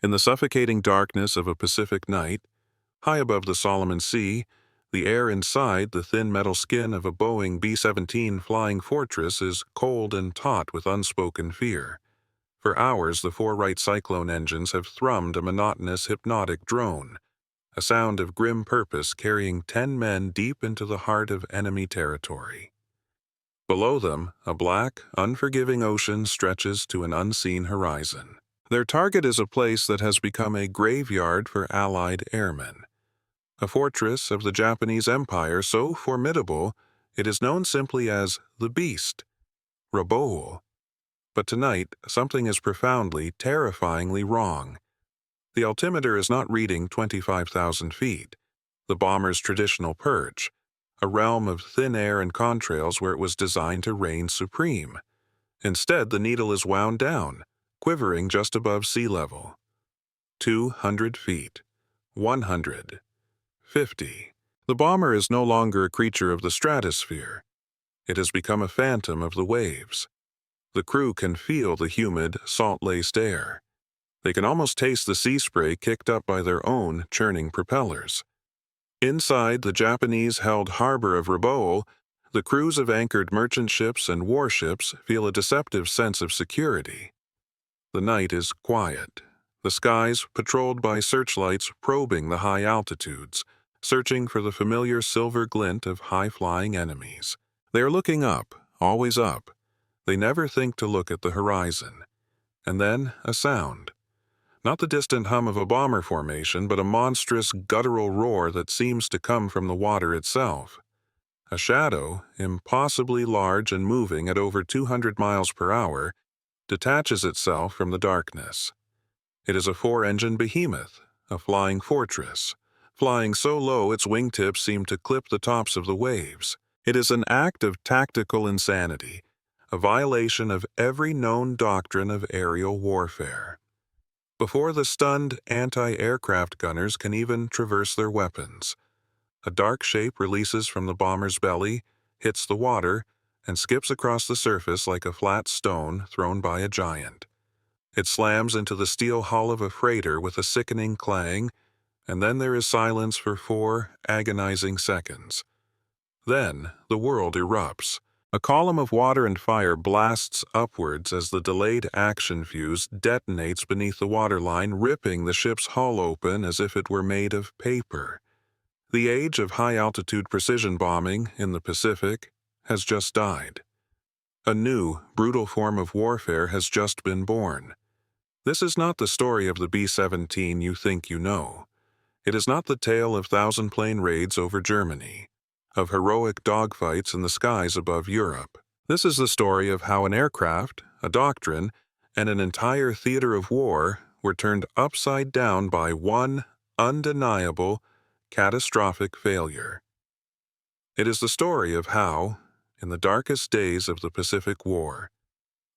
In the suffocating darkness of a Pacific night, high above the Solomon Sea, the air inside the thin metal skin of a Boeing B-17 Flying Fortress is cold and taut with unspoken fear. For hours, the four Wright Cyclone engines have thrummed a monotonous, hypnotic drone, a sound of grim purpose carrying 10 men deep into the heart of enemy territory. Below them, a black, unforgiving ocean stretches to an unseen horizon. Their target is a place that has become a graveyard for Allied airmen. A fortress of the Japanese Empire so formidable it is known simply as the Beast, Rabaul. But tonight, something is profoundly, terrifyingly wrong. The altimeter is not reading 25,000 feet, the bomber's traditional perch, a realm of thin air and contrails where it was designed to reign supreme. Instead, the needle is wound down, quivering just above sea level. 200 feet. 100. 50. The bomber is no longer a creature of the stratosphere. It has become a phantom of the waves. The crew can feel the humid, salt-laced air. They can almost taste the sea spray kicked up by their own churning propellers. Inside the Japanese-held harbor of Rabaul, the crews of anchored merchant ships and warships feel a deceptive sense of security. The night is quiet, the skies patrolled by searchlights probing the high altitudes, searching for the familiar silver glint of high-flying enemies. They are looking up, always up. They never think to look at the horizon. And then a sound. Not the distant hum of a bomber formation, but a monstrous guttural roar that seems to come from the water itself. A shadow, impossibly large and moving at over 200 miles per hour, detaches itself from the darkness. It is a four-engine behemoth, a flying fortress, flying so low its wingtips seem to clip the tops of the waves. It is an act of tactical insanity, a violation of every known doctrine of aerial warfare. Before the stunned anti-aircraft gunners can even traverse their weapons, a dark shape releases from the bomber's belly, hits the water, and skips across the surface like a flat stone thrown by a giant. It slams into the steel hull of a freighter with a sickening clang, and then there is silence for 4 agonizing seconds. Then the world erupts. A column of water and fire blasts upwards as the delayed action fuse detonates beneath the waterline, ripping the ship's hull open as if it were made of paper. The age of high-altitude precision bombing in the Pacific has just died. A new, brutal form of warfare has just been born. This is not the story of the B-17 you think you know. It is not the tale of thousand-plane raids over Germany, of heroic dogfights in the skies above Europe. This is the story of how an aircraft, a doctrine, and an entire theater of war were turned upside down by one undeniable, catastrophic failure. It is the story of how, in the darkest days of the Pacific War,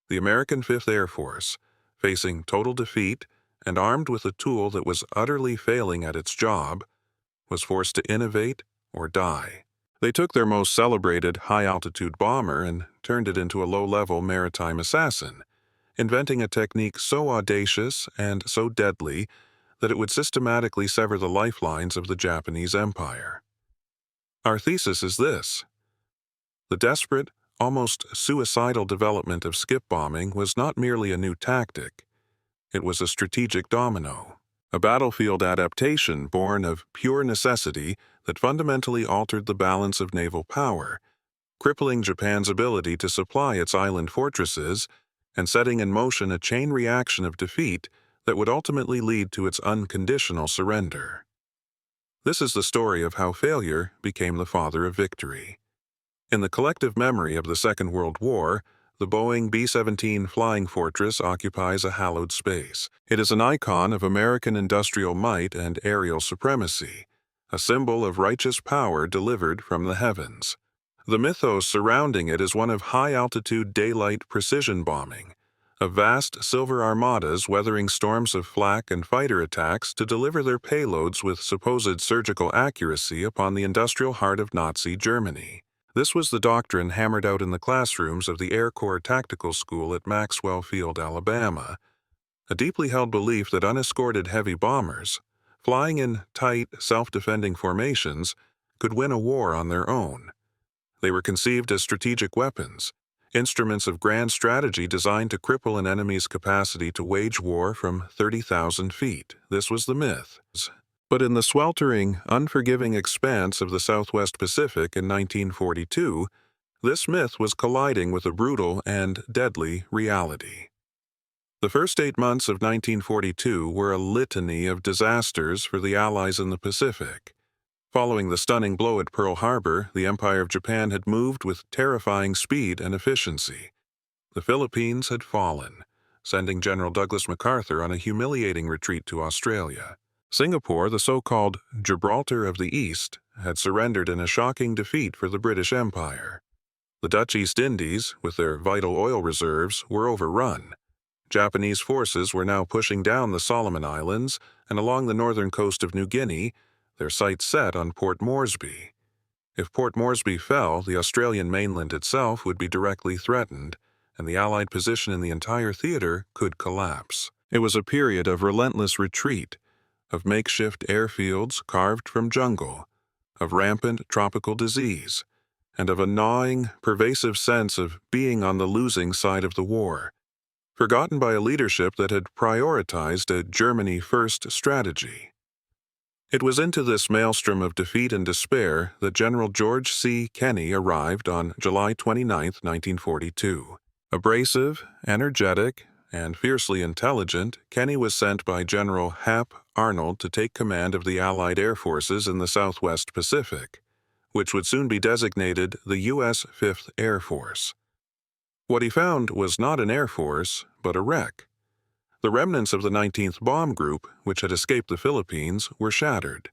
the American 5th Air Force, facing total defeat and armed with a tool that was utterly failing at its job, was forced to innovate or die. They took their most celebrated high-altitude bomber and turned it into a low-level maritime assassin, inventing a technique so audacious and so deadly that it would systematically sever the lifelines of the Japanese Empire. Our thesis is this: the desperate, almost suicidal development of skip bombing was not merely a new tactic. It was a strategic domino, a battlefield adaptation born of pure necessity that fundamentally altered the balance of naval power, crippling Japan's ability to supply its island fortresses and setting in motion a chain reaction of defeat that would ultimately lead to its unconditional surrender. This is the story of how failure became the father of victory. In the collective memory of the Second World War, the Boeing B-17 Flying Fortress occupies a hallowed space. It is an icon of American industrial might and aerial supremacy, a symbol of righteous power delivered from the heavens. The mythos surrounding it is one of high-altitude daylight precision bombing, of vast silver armadas weathering storms of flak and fighter attacks to deliver their payloads with supposed surgical accuracy upon the industrial heart of Nazi Germany. This was the doctrine hammered out in the classrooms of the Air Corps Tactical School at Maxwell Field, Alabama, a deeply held belief that unescorted heavy bombers, flying in tight, self-defending formations, could win a war on their own. They were conceived as strategic weapons, instruments of grand strategy designed to cripple an enemy's capacity to wage war from 30,000 feet. This was the myth. But in the sweltering, unforgiving expanse of the Southwest Pacific in 1942, this myth was colliding with a brutal and deadly reality. The first 8 months of 1942 were a litany of disasters for the Allies in the Pacific. Following the stunning blow at Pearl Harbor, the Empire of Japan had moved with terrifying speed and efficiency. The Philippines had fallen, sending General Douglas MacArthur on a humiliating retreat to Australia. Singapore, the so-called Gibraltar of the East, had surrendered in a shocking defeat for the British Empire. The Dutch East Indies, with their vital oil reserves, were overrun. Japanese forces were now pushing down the Solomon Islands and along the northern coast of New Guinea, their sights set on Port Moresby. If Port Moresby fell, the Australian mainland itself would be directly threatened, and the Allied position in the entire theater could collapse. It was a period of relentless retreat, of makeshift airfields carved from jungle, of rampant tropical disease, and of a gnawing, pervasive sense of being on the losing side of the war, forgotten by a leadership that had prioritized a Germany-first strategy. It was into this maelstrom of defeat and despair that General George C. Kenney arrived on July 29, 1942. Abrasive, energetic, and fiercely intelligent, Kenney was sent by General Hap Arnold to take command of the Allied air forces in the Southwest Pacific, which would soon be designated the U.S. 5th Air Force. What he found was not an air force, but a wreck. The remnants of the 19th Bomb Group, which had escaped the Philippines, were shattered.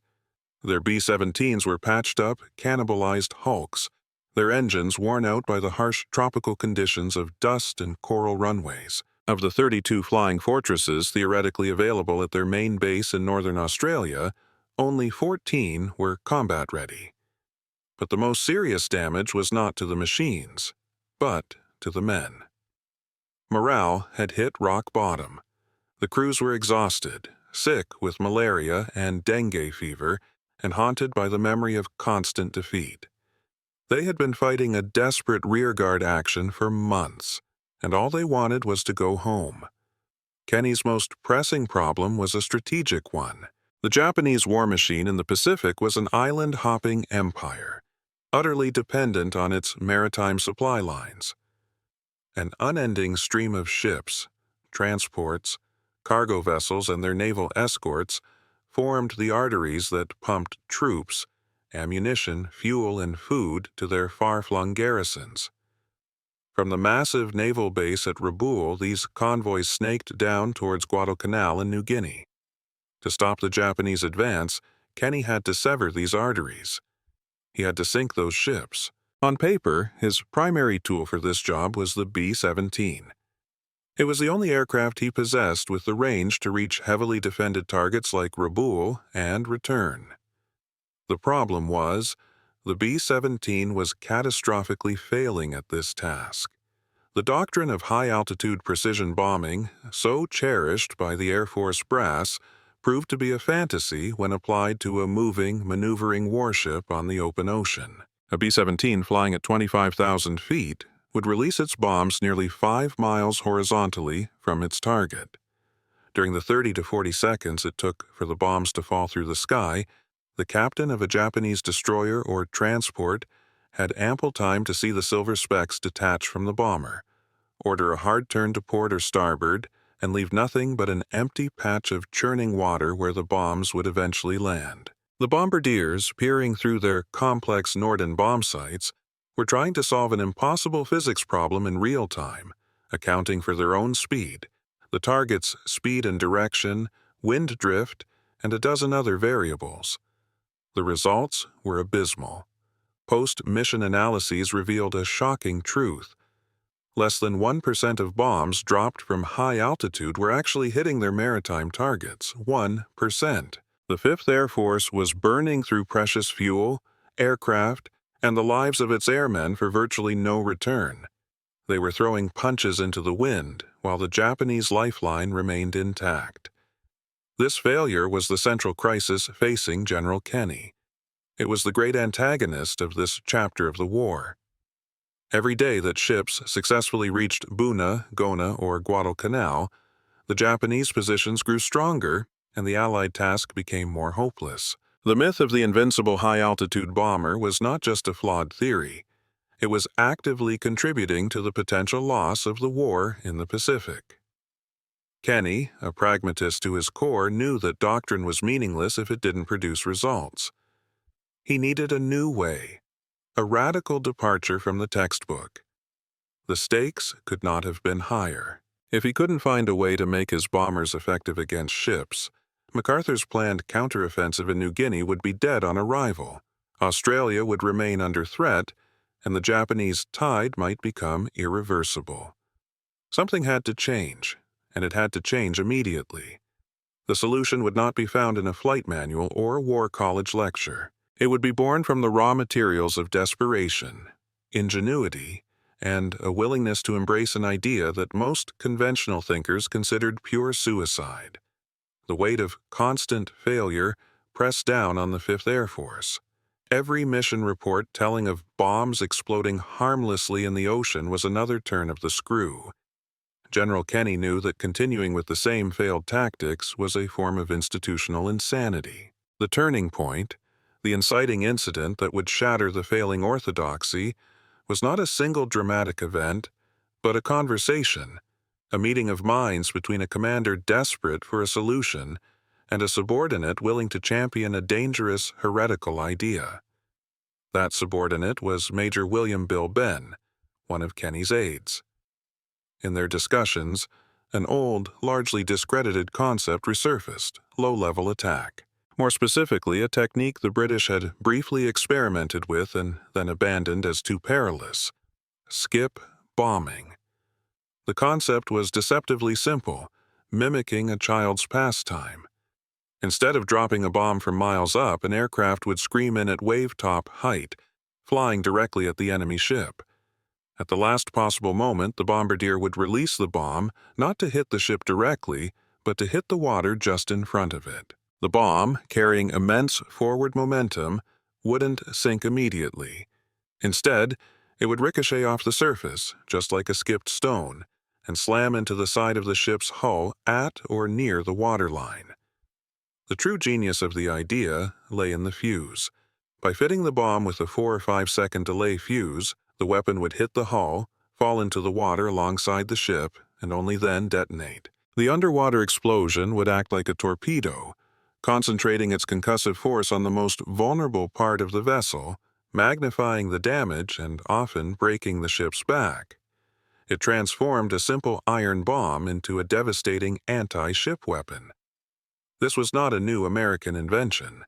Their B-17s were patched up, cannibalized hulks, their engines worn out by the harsh tropical conditions of dust and coral runways. Of the 32 flying fortresses theoretically available at their main base in northern Australia, only 14 were combat-ready. But the most serious damage was not to the machines, but to the men. Morale had hit rock bottom. The crews were exhausted, sick with malaria and dengue fever, and haunted by the memory of constant defeat. They had been fighting a desperate rearguard action for months, and all they wanted was to go home. Kenney's most pressing problem was a strategic one. The Japanese war machine in the Pacific was an island-hopping empire, utterly dependent on its maritime supply lines. An unending stream of ships, transports, cargo vessels, and their naval escorts formed the arteries that pumped troops, ammunition, fuel, and food to their far-flung garrisons. From the massive naval base at Rabaul, these convoys snaked down towards Guadalcanal in New Guinea. To stop the Japanese advance, Kenney had to sever these arteries. He had to sink those ships. On paper, his primary tool for this job was the B-17. It was the only aircraft he possessed with the range to reach heavily defended targets like Rabaul and return. The problem was, the B-17 was catastrophically failing at this task. The doctrine of high-altitude precision bombing, so cherished by the Air Force brass, proved to be a fantasy when applied to a moving, maneuvering warship on the open ocean. A B-17 flying at 25,000 feet would release its bombs nearly 5 miles horizontally from its target. During the 30 to 40 seconds it took for the bombs to fall through the sky, the captain of a Japanese destroyer or transport had ample time to see the silver specks detach from the bomber, order a hard turn to port or starboard, and leave nothing but an empty patch of churning water where the bombs would eventually land. The bombardiers, peering through their complex Norden bomb sights, were trying to solve an impossible physics problem in real time, accounting for their own speed, the target's speed and direction, wind drift, and a dozen other variables. The results were abysmal. Post-mission analyses revealed a shocking truth. Less than 1% of bombs dropped from high altitude were actually hitting their maritime targets. 1%. The 5th Air Force was burning through precious fuel, aircraft, and the lives of its airmen for virtually no return. They were throwing punches into the wind, while the Japanese lifeline remained intact. This failure was the central crisis facing General Kenny. It was the great antagonist of this chapter of the war. Every day that ships successfully reached Buna, Gona, or Guadalcanal, the Japanese positions grew stronger, and the Allied task became more hopeless. The myth of the invincible high-altitude bomber was not just a flawed theory. It was actively contributing to the potential loss of the war in the Pacific. Kenny, a pragmatist to his core, knew that doctrine was meaningless if it didn't produce results. He needed a new way, a radical departure from the textbook. The stakes could not have been higher. If he couldn't find a way to make his bombers effective against ships, MacArthur's planned counteroffensive in New Guinea would be dead on arrival. Australia would remain under threat, and the Japanese tide might become irreversible. Something had to change, and it had to change immediately. The solution would not be found in a flight manual or a war college lecture. It would be born from the raw materials of desperation, ingenuity, and a willingness to embrace an idea that most conventional thinkers considered pure suicide. The weight of constant failure pressed down on the 5th Air Force. Every mission report telling of bombs exploding harmlessly in the ocean was another turn of the screw. General Kenny knew that continuing with the same failed tactics was a form of institutional insanity. The turning point, the inciting incident that would shatter the failing orthodoxy, was not a single dramatic event, but a conversation, a meeting of minds between a commander desperate for a solution and a subordinate willing to champion a dangerous, heretical idea. That subordinate was Major William Bill Benn, one of Kenny's aides. In their discussions, an old, largely discredited concept resurfaced: low-level attack. More specifically, a technique the British had briefly experimented with and then abandoned as too perilous: skip bombing. The concept was deceptively simple, mimicking a child's pastime. Instead of dropping a bomb from miles up, an aircraft would scream in at wave-top height, flying directly at the enemy ship. At the last possible moment, the bombardier would release the bomb, not to hit the ship directly, but to hit the water just in front of it. The bomb, carrying immense forward momentum, wouldn't sink immediately. Instead, it would ricochet off the surface, just like a skipped stone, and slam into the side of the ship's hull at or near the waterline. The true genius of the idea lay in the fuse. By fitting the bomb with a 4 or 5 second delay fuse, the weapon would hit the hull, fall into the water alongside the ship, and only then detonate. The underwater explosion would act like a torpedo, concentrating its concussive force on the most vulnerable part of the vessel, magnifying the damage and often breaking the ship's back. It transformed a simple iron bomb into a devastating anti-ship weapon. This was not a new American invention.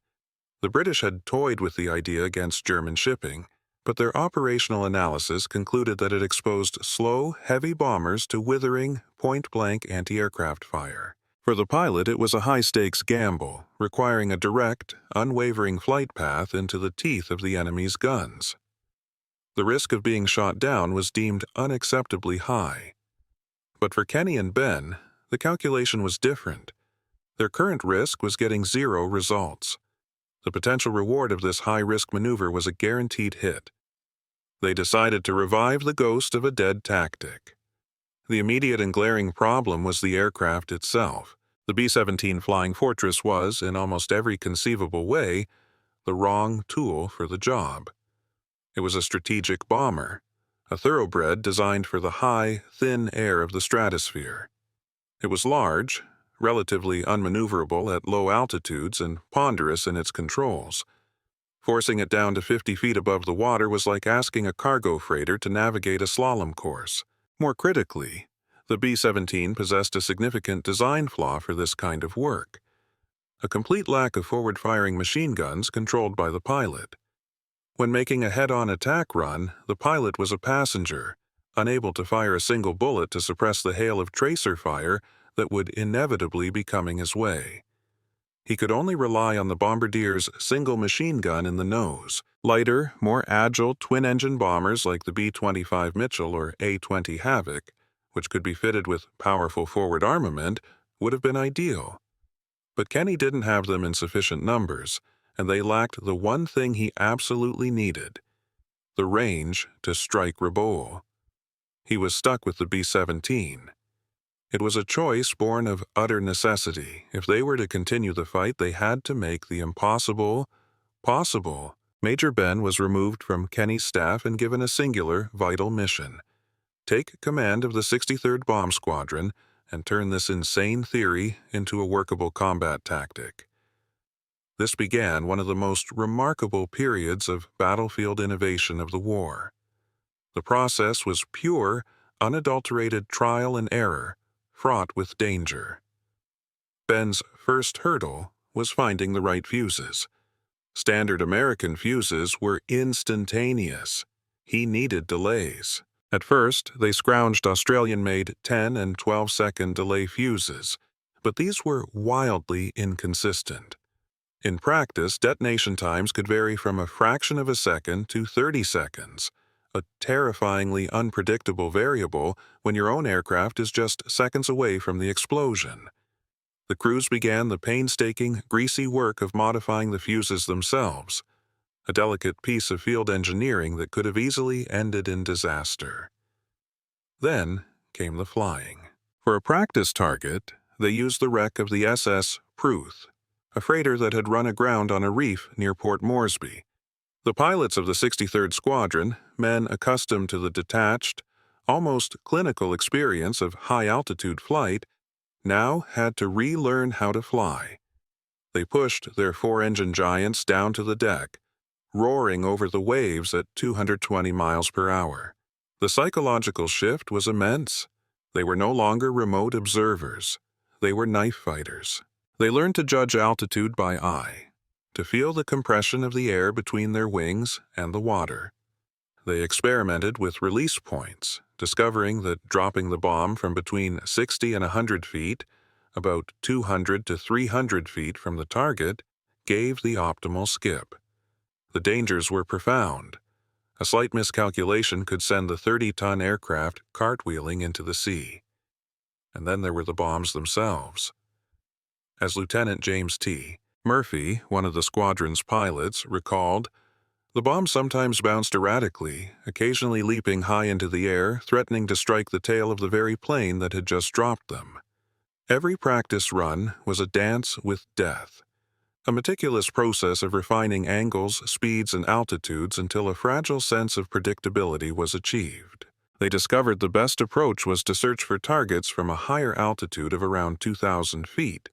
The British had toyed with the idea against German shipping, but their operational analysis concluded that it exposed slow, heavy bombers to withering, point-blank anti-aircraft fire. For the pilot, it was a high-stakes gamble, requiring a direct, unwavering flight path into the teeth of the enemy's guns. The risk of being shot down was deemed unacceptably high. But for Kenny and Ben, the calculation was different. Their current risk was getting 0 results. The potential reward of this high-risk maneuver was a guaranteed hit. They decided to revive the ghost of a dead tactic. The immediate and glaring problem was the aircraft itself. The B-17 Flying Fortress was, in almost every conceivable way, the wrong tool for the job. It was a strategic bomber, a thoroughbred designed for the high, thin air of the stratosphere. It was large, relatively unmaneuverable at low altitudes, and ponderous in its controls. Forcing it down to 50 feet above the water was like asking a cargo freighter to navigate a slalom course. More critically, the B-17 possessed a significant design flaw for this kind of work: a complete lack of forward-firing machine guns controlled by the pilot. When making a head-on attack run, the pilot was a passenger, unable to fire a single bullet to suppress the hail of tracer fire that would inevitably be coming his way. He could only rely on the bombardier's single machine gun in the nose, Lighter, more agile twin-engine bombers like the B-25 Mitchell or A-20 Havoc, which could be fitted with powerful forward armament, would have been ideal. But Kenny didn't have them in sufficient numbers, and they lacked the one thing he absolutely needed: the range to strike Rabaul. He was stuck with the B-17. It was a choice born of utter necessity. If they were to continue the fight, they had to make the impossible possible. Major Ben was removed from Kenny's staff and given a singular, vital mission: take command of the 63rd Bomb Squadron and turn this insane theory into a workable combat tactic. This began one of the most remarkable periods of battlefield innovation of the war. The process was pure, unadulterated trial and error, fraught with danger. Ben's first hurdle was finding the right fuses. Standard American fuses were instantaneous. He needed delays. At first, they scrounged Australian-made 10 and 12-second delay fuses, but these were wildly inconsistent. In practice, detonation times could vary from a fraction of a second to 30 seconds, a terrifyingly unpredictable variable when your own aircraft is just seconds away from the explosion. The crews began the painstaking, greasy work of modifying the fuses themselves, a delicate piece of field engineering that could have easily ended in disaster. Then came the flying. For a practice target, they used the wreck of the SS Pruth, a freighter that had run aground on a reef near Port Moresby. The pilots of the 63rd Squadron, men accustomed to the detached, almost clinical experience of high-altitude flight, now had to relearn how to fly. They pushed their four-engine giants down to the deck, roaring over the waves at 220 miles per hour. The psychological shift was immense. They were no longer remote observers. They were knife fighters. They learned to judge altitude by eye, to feel the compression of the air between their wings and the water. They experimented with release points, discovering that dropping the bomb from between 60 and 100 feet, about 200 to 300 feet from the target, gave the optimal skip. The dangers were profound. A slight miscalculation could send the 30-ton aircraft cartwheeling into the sea. And then there were the bombs themselves. As Lieutenant James T. Murphy, one of the squadron's pilots, recalled, the bombs sometimes bounced erratically, occasionally leaping high into the air, threatening to strike the tail of the very plane that had just dropped them. Every practice run was a dance with death, a meticulous process of refining angles, speeds, and altitudes until a fragile sense of predictability was achieved. They discovered the best approach was to search for targets from a higher altitude of around 2,000 feet,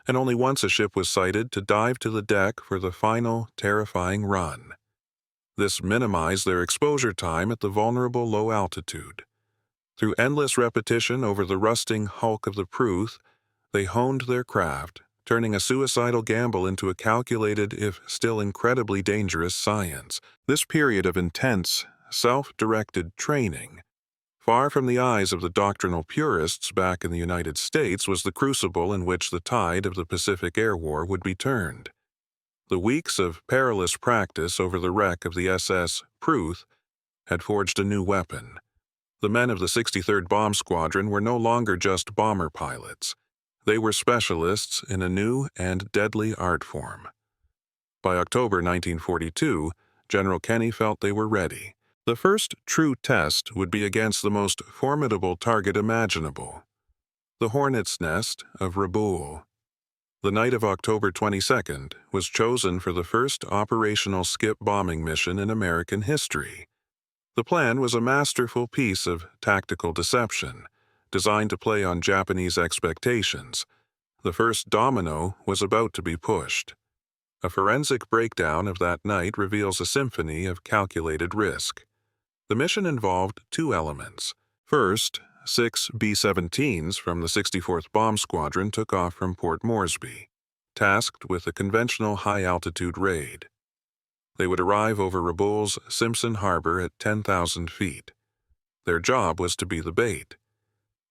and only once a ship was sighted to dive to the deck for the final, terrifying run. This minimized their exposure time at the vulnerable low altitude. Through endless repetition over the rusting hulk of the Pruth, they honed their craft, turning a suicidal gamble into a calculated, if still incredibly dangerous, science. This period of intense, self-directed training, far from the eyes of the doctrinal purists back in the United States, was the crucible in which the tide of the Pacific Air War would be turned. The weeks of perilous practice over the wreck of the SS Pruth had forged a new weapon. The men of the 63rd Bomb Squadron were no longer just bomber pilots. They were specialists in a new and deadly art form. By October 1942, General Kenny felt they were ready. The first true test would be against the most formidable target imaginable, the hornet's nest of Rabaul. The night of October 22nd was chosen for the first operational skip bombing mission in American history. The plan was a masterful piece of tactical deception, designed to play on Japanese expectations. The first domino was about to be pushed. A forensic breakdown of that night reveals a symphony of calculated risk. The mission involved two elements. First, 6 B-17s from the 64th Bomb Squadron took off from Port Moresby, tasked with a conventional high-altitude raid. They would arrive over Rabaul's Simpson Harbor at 10,000 feet. Their job was to be the bait.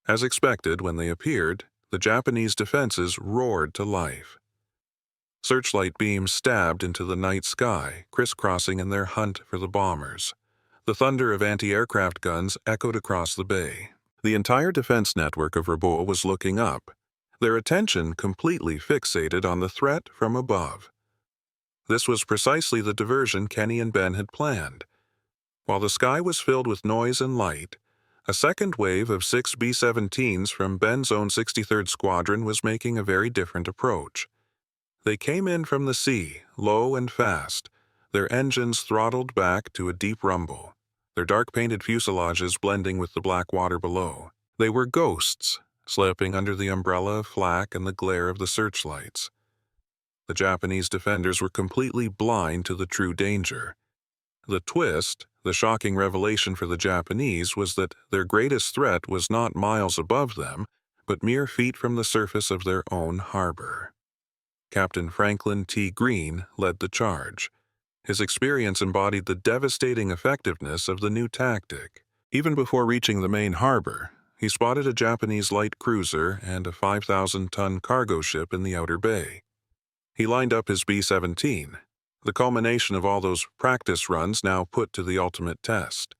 As expected, when they appeared, the Japanese defenses roared to life. Searchlight beams stabbed into the night sky, crisscrossing in their hunt for the bombers. The thunder of anti-aircraft guns echoed across the bay. The entire defense network of Rabaul was looking up, their attention completely fixated on the threat from above. This was precisely the diversion Kenny and Ben had planned. While the sky was filled with noise and light, a second wave of 6 B-17s from Ben's own 63rd Squadron was making a very different approach. They came in from the sea, low and fast, their engines throttled back to a deep rumble, their dark-painted fuselages blending with the black water below. They were ghosts, slipping under the umbrella of flak and the glare of the searchlights. The Japanese defenders were completely blind to the true danger. The twist, the shocking revelation for the Japanese, was that their greatest threat was not miles above them, but mere feet from the surface of their own harbor. Captain Franklin T. Green led the charge. His experience embodied the devastating effectiveness of the new tactic. Even before reaching the main harbor, he spotted a Japanese light cruiser and a 5,000-ton cargo ship in the outer bay. He lined up his B-17, the culmination of all those practice runs now put to the ultimate test.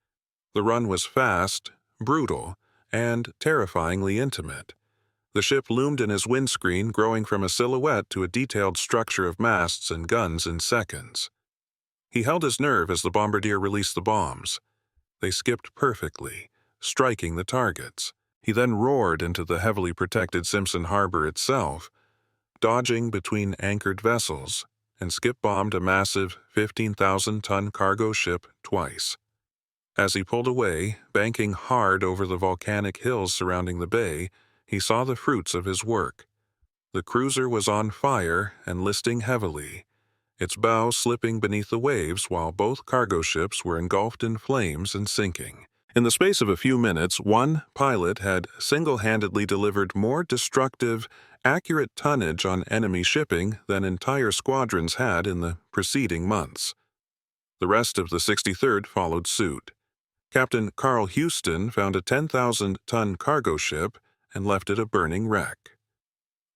The run was fast, brutal, and terrifyingly intimate. The ship loomed in his windscreen, growing from a silhouette to a detailed structure of masts and guns in seconds. He held his nerve as the bombardier released the bombs. They skipped perfectly, striking the targets. He then roared into the heavily protected Simpson Harbor itself, dodging between anchored vessels, and skip-bombed a massive 15,000-ton cargo ship twice. As he pulled away, banking hard over the volcanic hills surrounding the bay, he saw the fruits of his work. The cruiser was on fire and listing heavily, its bow slipping beneath the waves while both cargo ships were engulfed in flames and sinking. In the space of a few minutes, one pilot had single-handedly delivered more destructive, accurate tonnage on enemy shipping than entire squadrons had in the preceding months. The rest of the 63rd followed suit. Captain Carl Houston found a 10,000-ton cargo ship and left it a burning wreck.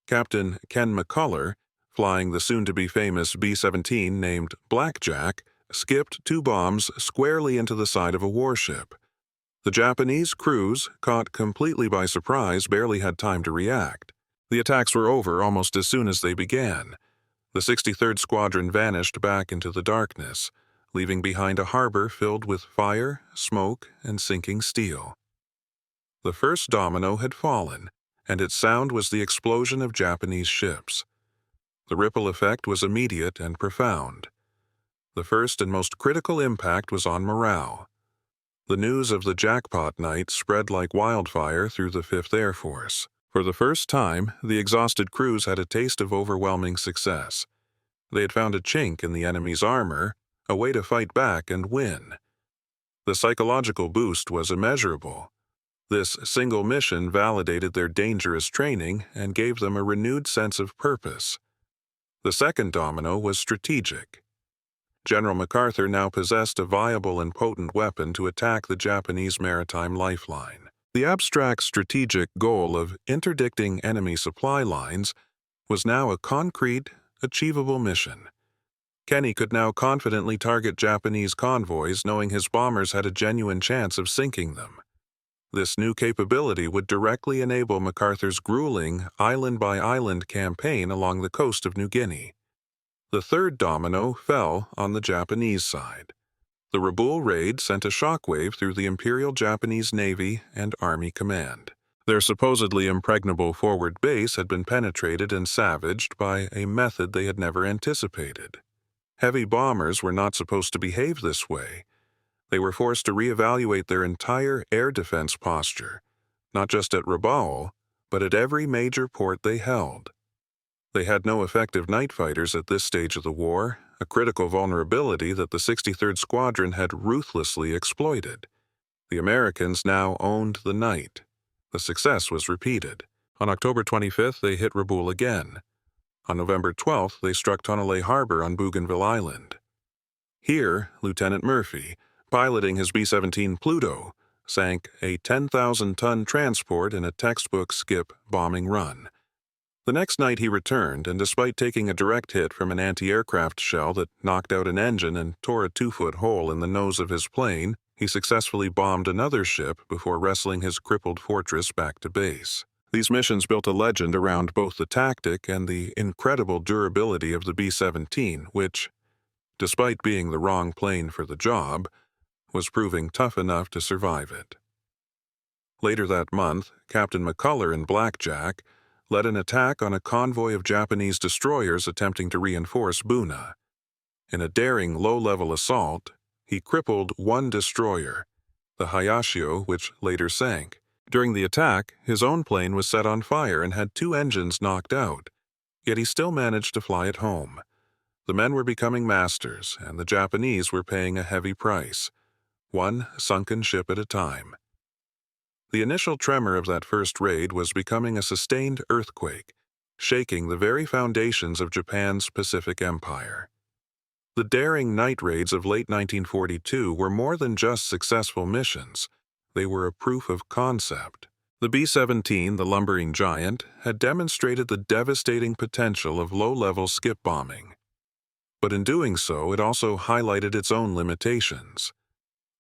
Captain Ken McCullough, flying the soon-to-be-famous B-17 named Blackjack, skipped 2 bombs squarely into the side of a warship. The Japanese crews, caught completely by surprise, barely had time to react. The attacks were over almost as soon as they began. The 63rd Squadron vanished back into the darkness, leaving behind a harbor filled with fire, smoke, and sinking steel. The first domino had fallen, and its sound was the explosion of Japanese ships. The ripple effect was immediate and profound. The first and most critical impact was on morale. The news of the jackpot night spread like wildfire through the 5th Air Force. For the first time, the exhausted crews had a taste of overwhelming success. They had found a chink in the enemy's armor, a way to fight back and win. The psychological boost was immeasurable. This single mission validated their dangerous training and gave them a renewed sense of purpose. The second domino was strategic. General MacArthur now possessed a viable and potent weapon to attack the Japanese maritime lifeline. The abstract strategic goal of interdicting enemy supply lines was now a concrete, achievable mission. Kenny could now confidently target Japanese convoys, knowing his bombers had a genuine chance of sinking them. This new capability would directly enable MacArthur's grueling island-by-island campaign along the coast of New Guinea. The third domino fell on the Japanese side. The Rabaul raid sent a shockwave through the Imperial Japanese Navy and Army Command. Their supposedly impregnable forward base had been penetrated and savaged by a method they had never anticipated. Heavy bombers were not supposed to behave this way. They were forced to reevaluate their entire air defense posture, not just at Rabaul, but at every major port they held. They had no effective night fighters at this stage of the war, a critical vulnerability that the 63rd Squadron had ruthlessly exploited. The Americans now owned the night. The success was repeated. On October 25th, they hit Rabaul again. On November 12th, they struck Tonelay Harbor on Bougainville Island. Here, Lieutenant Murphy, piloting his B-17 Pluto, sank a 10,000-ton transport in a textbook skip bombing run. The next night he returned, and despite taking a direct hit from an anti-aircraft shell that knocked out an engine and tore a 2-foot hole in the nose of his plane, he successfully bombed another ship before wresting his crippled fortress back to base. These missions built a legend around both the tactic and the incredible durability of the B-17, which, despite being the wrong plane for the job, was proving tough enough to survive it. Later that month, Captain McCullough in Blackjack led an attack on a convoy of Japanese destroyers attempting to reinforce Buna. In a daring low-level assault, he crippled one destroyer, the Hayashio, which later sank. During the attack, his own plane was set on fire and had 2 engines knocked out, yet he still managed to fly it home. The men were becoming masters, and the Japanese were paying a heavy price, one sunken ship at a time. The initial tremor of that first raid was becoming a sustained earthquake, shaking the very foundations of Japan's Pacific Empire. The daring night raids of late 1942 were more than just successful missions. They were a proof of concept. The B-17, the lumbering giant, had demonstrated the devastating potential of low-level skip bombing. But in doing so, it also highlighted its own limitations.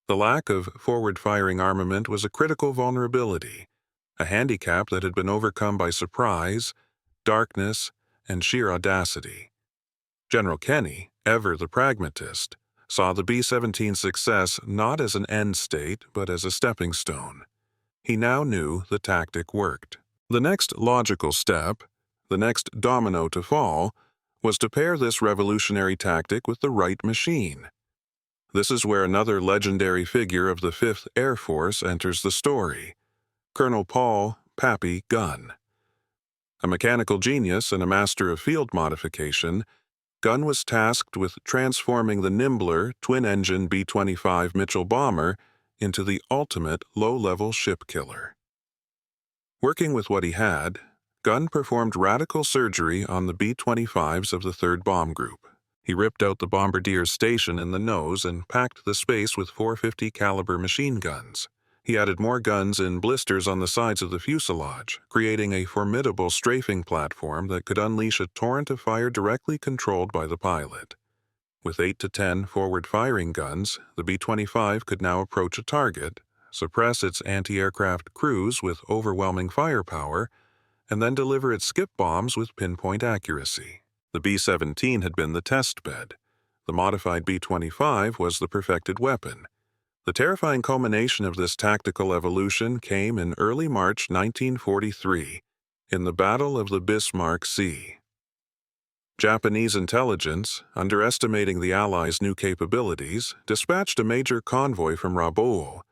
The lack of forward-firing armament was a critical vulnerability, a handicap that had been overcome by surprise, darkness, and sheer audacity. General Kenny, ever the pragmatist, saw the B-17's success not as an end state but as a stepping stone. He now knew the tactic worked. The next logical step, the next domino to fall, was to pair this revolutionary tactic with the right machine. This is where another legendary figure of the 5th Air Force enters the story, Colonel Paul "Pappy" Gunn. A mechanical genius and a master of field modification, Gunn was tasked with transforming the nimbler, twin-engine B-25 Mitchell bomber into the ultimate low-level ship killer. Working with what he had, Gunn performed radical surgery on the B-25s of the 3rd Bomb Group. He ripped out the bombardier's station in the nose and packed the space with .450 caliber machine guns. He added more guns in blisters on the sides of the fuselage, creating a formidable strafing platform that could unleash a torrent of fire directly controlled by the pilot. With 8 to 10 forward-firing guns, the B-25 could now approach a target, suppress its anti-aircraft crews with overwhelming firepower, and then deliver its skip bombs with pinpoint accuracy. The B-17 had been the test bed. The modified B-25 was the perfected weapon. The terrifying culmination of this tactical evolution came in early March 1943, in the Battle of the Bismarck Sea. Japanese intelligence, underestimating the Allies' new capabilities, dispatched a major convoy from Rabaul.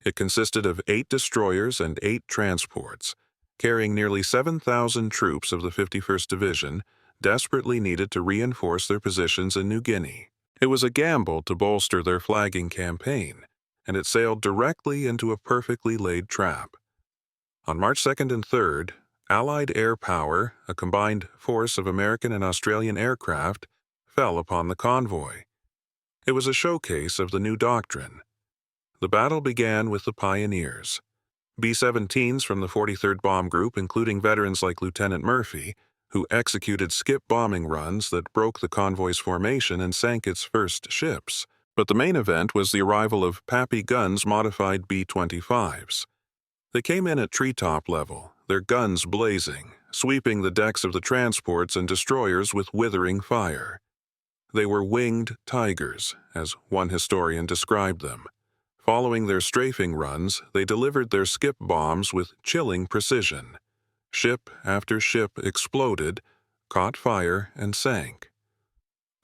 It consisted of 8 destroyers and 8 transports, carrying nearly 7,000 troops of the 51st Division, desperately needed to reinforce their positions in New Guinea. It was a gamble to bolster their flagging campaign, and it sailed directly into a perfectly laid trap. On March 2nd and 3rd, Allied air power, a combined force of American and Australian aircraft, fell upon the convoy. It was a showcase of the new doctrine. The battle began with the pioneers. B-17s from the 43rd Bomb Group, including veterans like Lieutenant Murphy, who executed skip bombing runs that broke the convoy's formation and sank its first ships. But the main event was the arrival of Pappy Gunn's modified B-25s. They came in at treetop level, their guns blazing, sweeping the decks of the transports and destroyers with withering fire. They were winged tigers, as one historian described them. Following their strafing runs, they delivered their skip bombs with chilling precision. Ship after ship exploded, caught fire, and sank.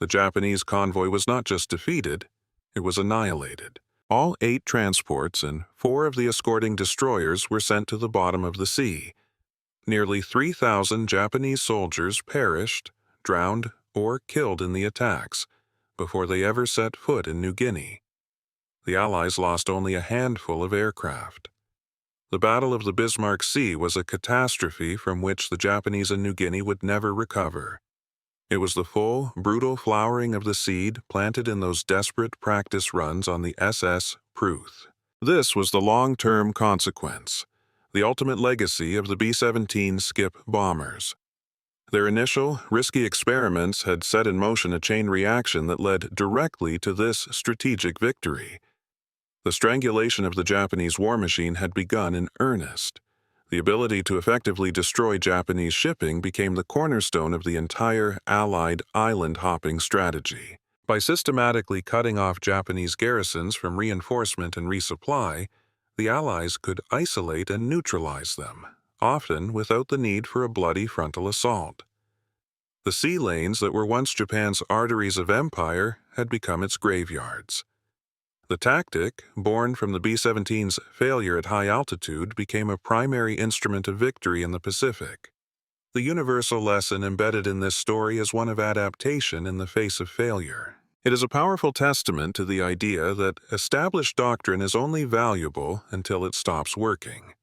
The Japanese convoy was not just defeated, it was annihilated. All 8 transports and 4 of the escorting destroyers were sent to the bottom of the sea. Nearly 3,000 Japanese soldiers perished, drowned, or killed in the attacks before they ever set foot in New Guinea. The Allies lost only a handful of aircraft. The Battle of the Bismarck Sea was a catastrophe from which the Japanese in New Guinea would never recover. It was the full, brutal flowering of the seed planted in those desperate practice runs on the SS Pruth. This was the long-term consequence, the ultimate legacy of the B-17 skip bombers. Their initial, risky experiments had set in motion a chain reaction that led directly to this strategic victory. The strangulation of the Japanese war machine had begun in earnest. The ability to effectively destroy Japanese shipping became the cornerstone of the entire Allied island-hopping strategy. By systematically cutting off Japanese garrisons from reinforcement and resupply, the Allies could isolate and neutralize them, often without the need for a bloody frontal assault. The sea lanes that were once Japan's arteries of empire had become its graveyards. The tactic, born from the B-17's failure at high altitude, became a primary instrument of victory in the Pacific. The universal lesson embedded in this story is one of adaptation in the face of failure. It is a powerful testament to the idea that established doctrine is only valuable until it stops working.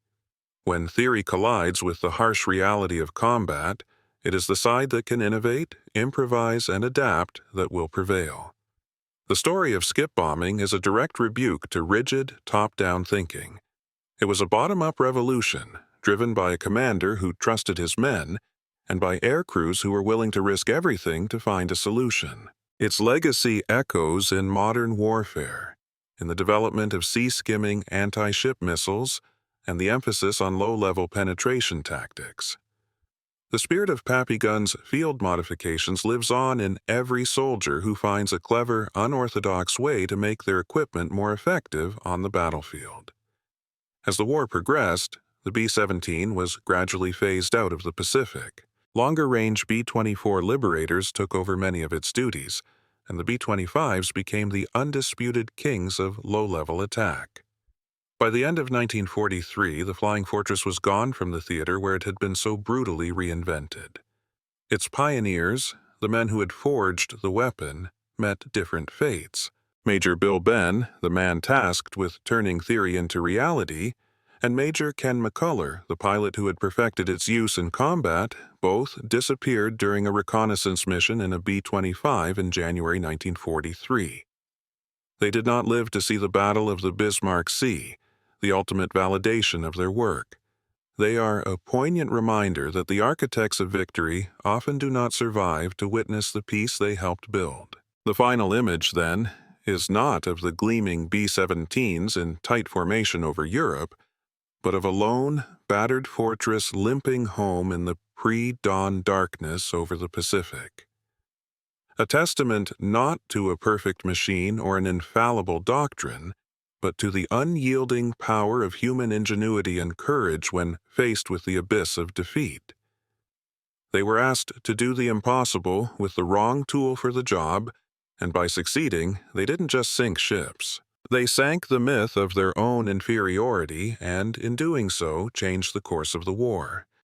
When theory collides with the harsh reality of combat, it is the side that can innovate, improvise, and adapt that will prevail. The story of skip bombing is a direct rebuke to rigid, top-down thinking. It was a bottom-up revolution, driven by a commander who trusted his men, and by air crews who were willing to risk everything to find a solution. Its legacy echoes in modern warfare, in the development of sea-skimming anti-ship missiles, and the emphasis on low-level penetration tactics. The spirit of Papillon's field modifications lives on in every soldier who finds a clever, unorthodox way to make their equipment more effective on the battlefield. As the war progressed, the B-17 was gradually phased out of the Pacific. Longer-range B-24 Liberators took over many of its duties, and the B-25s became the undisputed kings of low-level attack. By the end of 1943, the Flying Fortress was gone from the theater where it had been so brutally reinvented. Its pioneers, the men who had forged the weapon, met different fates. Major Bill Benn, the man tasked with turning theory into reality, and Major Ken McCullough, the pilot who had perfected its use in combat, both disappeared during a reconnaissance mission in a B-25 in January 1943. They did not live to see the Battle of the Bismarck Sea, the ultimate validation of their work. They are a poignant reminder that the architects of victory often do not survive to witness the peace they helped build. The final image, then, is not of the gleaming B-17s in tight formation over Europe, but of a lone, battered fortress limping home in the pre-dawn darkness over the Pacific. A testament not to a perfect machine or an infallible doctrine, but to the unyielding power of human ingenuity and courage when faced with the abyss of defeat. They were asked to do the impossible with the wrong tool for the job, and by succeeding, they didn't just sink ships. They sank the myth of their own inferiority and, in doing so, changed the course of the war.